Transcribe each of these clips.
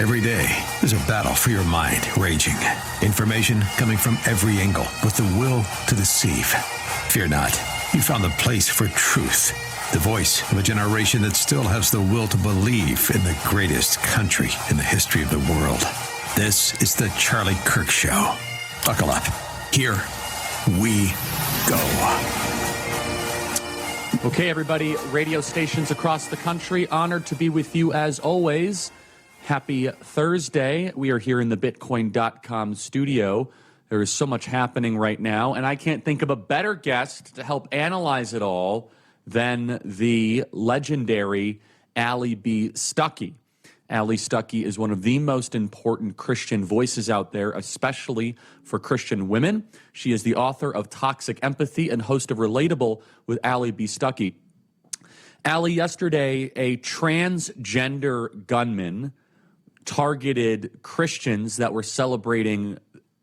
Every day, there's a battle for your mind raging. Information coming from every angle with the will to deceive. Fear not. You found the place for truth. The voice of a generation that still has the will to believe in the greatest country in the history of the world. This is the Charlie Kirk Show. Buckle up. Here we go. Okay, everybody, radio stations across the country, honored to be with you as always. Happy Thursday. We are here in the Bitcoin.com studio. There is so much happening right now, and I can't think of a better guest to help analyze it all than the legendary Allie B. Stuckey. Allie Stuckey is one of the most important Christian voices out there, especially for Christian women. She is the author of Toxic Empathy and host of Relatable with Allie B. Stuckey. Allie, yesterday, a transgender gunman targeted Christians that were celebrating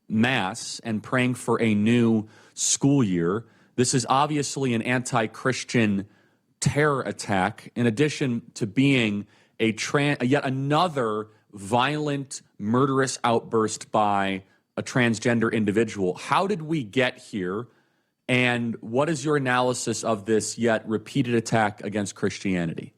Mass and praying for a new school year. This is obviously an anti-Christian terror attack, in addition to being yet another violent, murderous outburst by a transgender individual. How did we get here? And what is your analysis of this yet repeated attack against Christianity?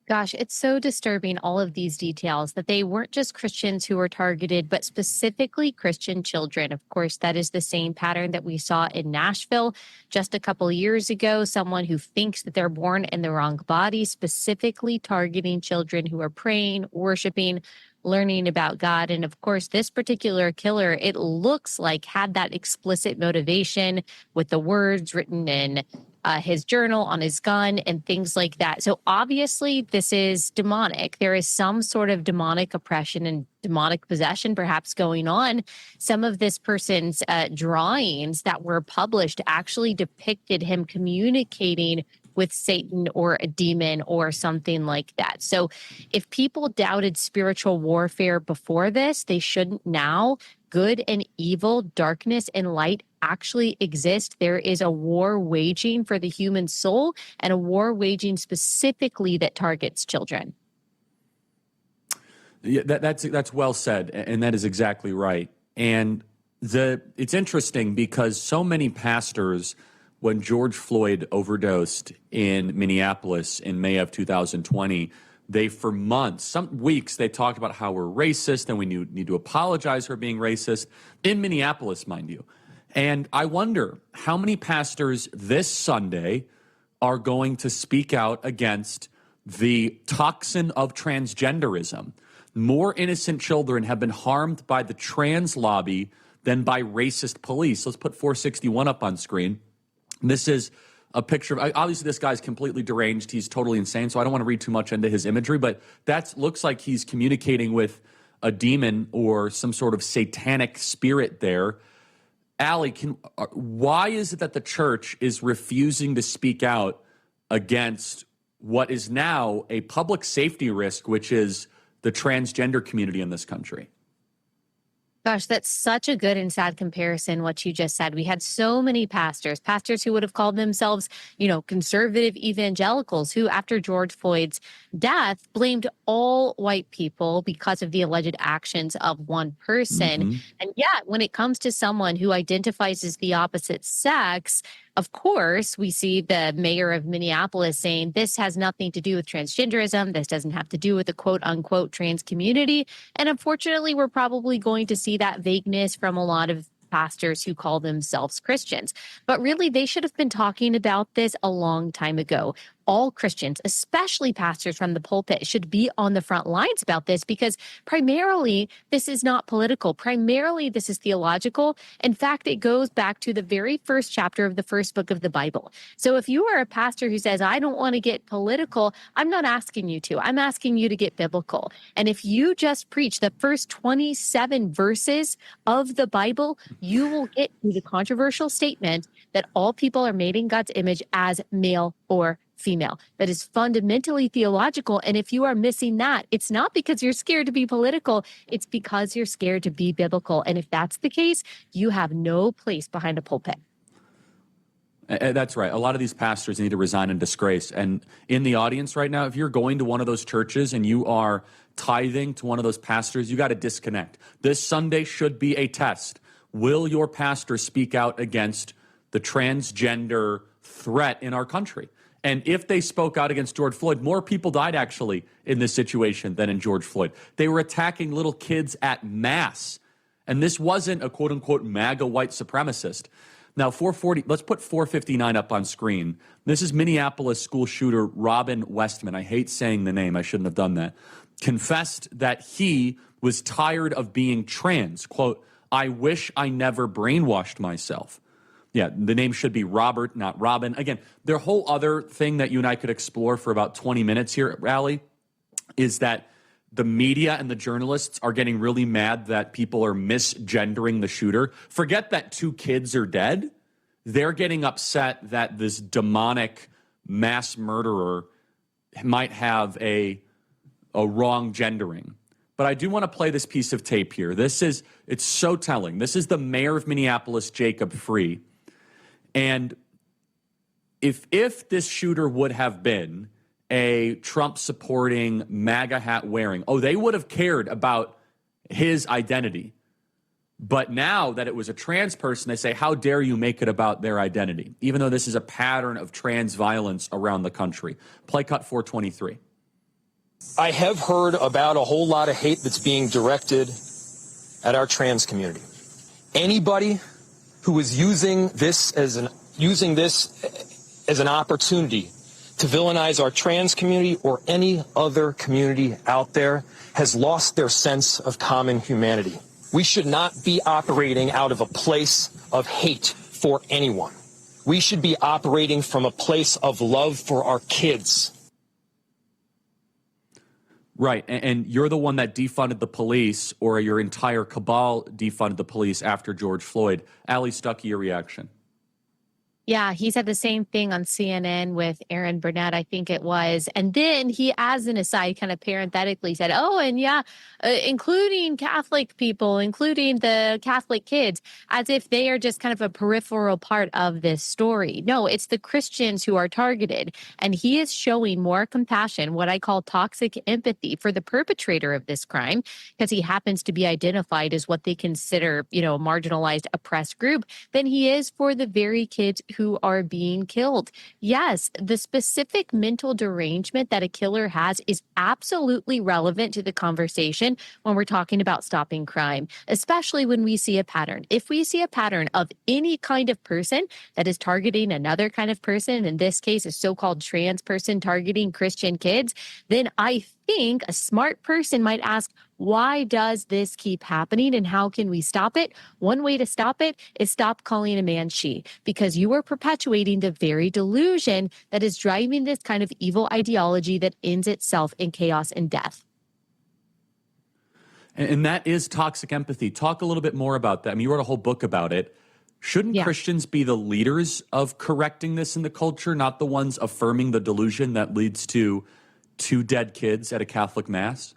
Gosh, it's so disturbing, all of these details, that they weren't just Christians who were targeted, but specifically Christian children. Of course, that is the same pattern that we saw in Nashville just a couple of years ago. Someone who thinks that they're born in the wrong body, specifically targeting children who are praying, worshiping, learning about God. And of course, this particular killer, it looks like, had that explicit motivation with the words written in his journal, on his gun, and things like that. So obviously this is demonic. There is some sort of demonic oppression and demonic possession perhaps going on. Some of this person's drawings that were published actually depicted him communicating with Satan or a demon or something like that. So if people doubted spiritual warfare before this, they shouldn't now. Good and evil, darkness and light actually exist. There is a war waging for the human soul, and a war waging specifically that targets children. Yeah, that's well said, and that is exactly right. And it's interesting because so many pastors, when George Floyd overdosed in Minneapolis in May of 2020, they, for months, some weeks, they talked about how we're racist and we need to apologize for being racist in Minneapolis, mind you. And I wonder how many pastors this Sunday are going to speak out against the toxin of transgenderism. More innocent children have been harmed by the trans lobby than by racist police. Let's put 461 up on screen. This is a picture of, obviously this guy's completely deranged. He's totally insane, so I don't want to read too much into his imagery, but that looks like he's communicating with a demon or some sort of satanic spirit there. Allie, why is it that the church is refusing to speak out against what is now a public safety risk, which is the transgender community in this country? Gosh, that's such a good and sad comparison, what you just said. We had so many pastors who would have called themselves, conservative evangelicals, who after George Floyd's death blamed all white people because of the alleged actions of one person. Mm-hmm. And yet, when it comes to someone who identifies as the opposite sex, of course, we see the mayor of Minneapolis saying this has nothing to do with transgenderism. This doesn't have to do with the quote unquote trans community. And unfortunately, we're probably going to see that vagueness from a lot of pastors who call themselves Christians. But really, they should have been talking about this a long time ago. All Christians, especially pastors from the pulpit, should be on the front lines about this, because primarily this is not political. Primarily this is theological. In fact, it goes back to the very first chapter of the first book of the Bible. So if you are a pastor who says, I don't want to get political, I'm not asking you to. I'm asking you to get biblical. And if you just preach the first 27 verses of the Bible, you will get to the controversial statement that all people are made in God's image as male or female. That is fundamentally theological. And if you are missing that, it's not because you're scared to be political. It's because you're scared to be biblical. And if that's the case, you have no place behind a pulpit. That's right. A lot of these pastors need to resign in disgrace. And in the audience right now, if you're going to one of those churches and you are tithing to one of those pastors, you got to disconnect. This Sunday should be a test. Will your pastor speak out against the transgender threat in our country? And if they spoke out against George Floyd, more people died actually in this situation than in George Floyd. They were attacking little kids at mass. And this wasn't a quote unquote MAGA white supremacist. Now, 440, let's put 459 up on screen. This is Minneapolis school shooter Robin Westman. I hate saying the name. I shouldn't have done that. Confessed that he was tired of being trans. Quote, I wish I never brainwashed myself. Yeah, the name should be Robert, not Robin. Again, their whole other thing that you and I could explore for about 20 minutes here, Allie, is that the media and the journalists are getting really mad that people are misgendering the shooter. Forget that 2 kids are dead. They're getting upset that this demonic mass murderer might have a wrong gendering. But I do want to play this piece of tape here. It's so telling. This is the mayor of Minneapolis, Jacob Free. And if this shooter would have been a Trump-supporting, MAGA hat wearing, they would have cared about his identity. But now that it was a trans person, they say, how dare you make it about their identity, even though this is a pattern of trans violence around the country. Play cut 423. I have heard about a whole lot of hate that's being directed at our trans community. Anybody who is using this as an opportunity to villainize our trans community or any other community out there has lost their sense of common humanity. We should not be operating out of a place of hate for anyone. We should be operating from a place of love for our kids. Right, and you're the one that defunded the police, or your entire cabal defunded the police after George Floyd. Allie Stuckey, your reaction? Yeah, he said the same thing on CNN with Aaron Burnett, I think it was. And then he, as an aside, kind of parenthetically said, including Catholic people, including the Catholic kids, as if they are just kind of a peripheral part of this story. No, it's the Christians who are targeted. And he is showing more compassion, what I call toxic empathy, for the perpetrator of this crime, because he happens to be identified as what they consider, a marginalized, oppressed group, than he is for the very kids who are being killed. Yes, the specific mental derangement that a killer has is absolutely relevant to the conversation when we're talking about stopping crime, especially when we see a pattern. If we see a pattern of any kind of person that is targeting another kind of person, in this case, a so-called trans person targeting Christian kids, then I think a smart person might ask, why does this keep happening and how can we stop it? One way to stop it is stop calling a man she, because you are perpetuating the very delusion that is driving this kind of evil ideology that ends itself in chaos and death. And that is toxic empathy. Talk a little bit more about that. I mean, you wrote a whole book about it. Shouldn't Christians be the leaders of correcting this in the culture, not the ones affirming the delusion that leads to 2 dead kids at a Catholic mass?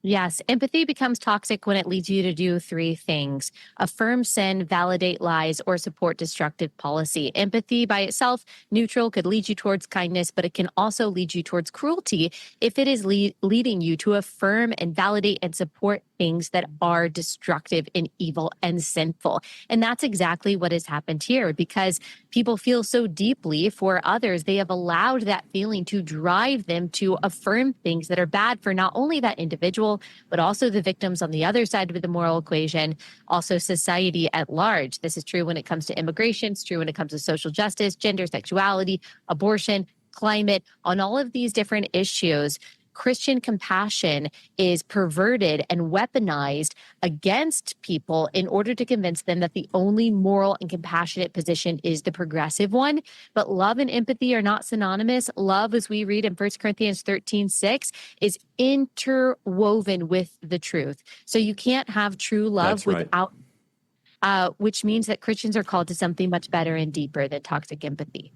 Yes, empathy becomes toxic when it leads you to do 3 things: affirm sin, validate lies, or support destructive policy. Empathy by itself, neutral, could lead you towards kindness, but it can also lead you towards cruelty if it is leading you to affirm and validate and support things that are destructive and evil and sinful. And that's exactly what has happened here, because people feel so deeply for others. They have allowed that feeling to drive them to affirm things that are bad for not only that individual, but also the victims on the other side of the moral equation, also society at large. This is true when it comes to immigration. It's true when it comes to social justice, gender, sexuality, abortion, climate. On all of these different issues, Christian compassion is perverted and weaponized against people in order to convince them that the only moral and compassionate position is the progressive one. But love and empathy are not synonymous. Love, as we read in 1 Corinthians 13:6, is interwoven with the truth. So you can't have true love without, which means that Christians are called to something much better and deeper than toxic empathy.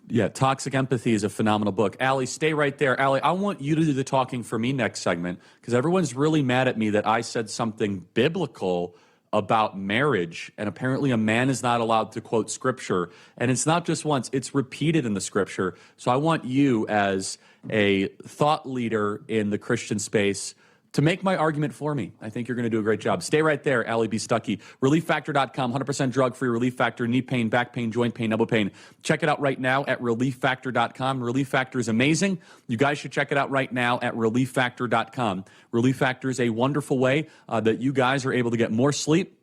Yeah, Toxic Empathy is a phenomenal book. Allie, stay right there. Allie, I want you to do the talking for me next segment, because everyone's really mad at me that I said something biblical about marriage, and apparently a man is not allowed to quote scripture. And it's not just once, it's repeated in the scripture. So I want you as a thought leader in the Christian space to make my argument for me. I think you're going to do a great job. Stay right there, Allie B. Stuckey. ReliefFactor.com, 100% drug-free Relief Factor, knee pain, back pain, joint pain, elbow pain. Check it out right now at ReliefFactor.com. Relief Factor is amazing. You guys should check it out right now at ReliefFactor.com. Relief Factor is a wonderful way that you guys are able to get more sleep.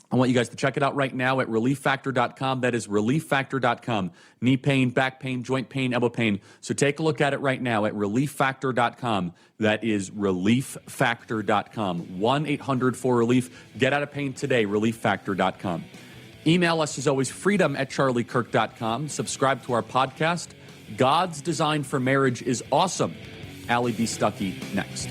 I want you guys to check it out right now at ReliefFactor.com. That is ReliefFactor.com. Knee pain, back pain, joint pain, elbow pain. So take a look at it right now at ReliefFactor.com. That is ReliefFactor.com. 1-800-4RELIEF. Get out of pain today, ReliefFactor.com. Email us as always, freedom@charliekirk.com. Subscribe to our podcast. God's design for marriage is awesome. Allie B. Stuckey next.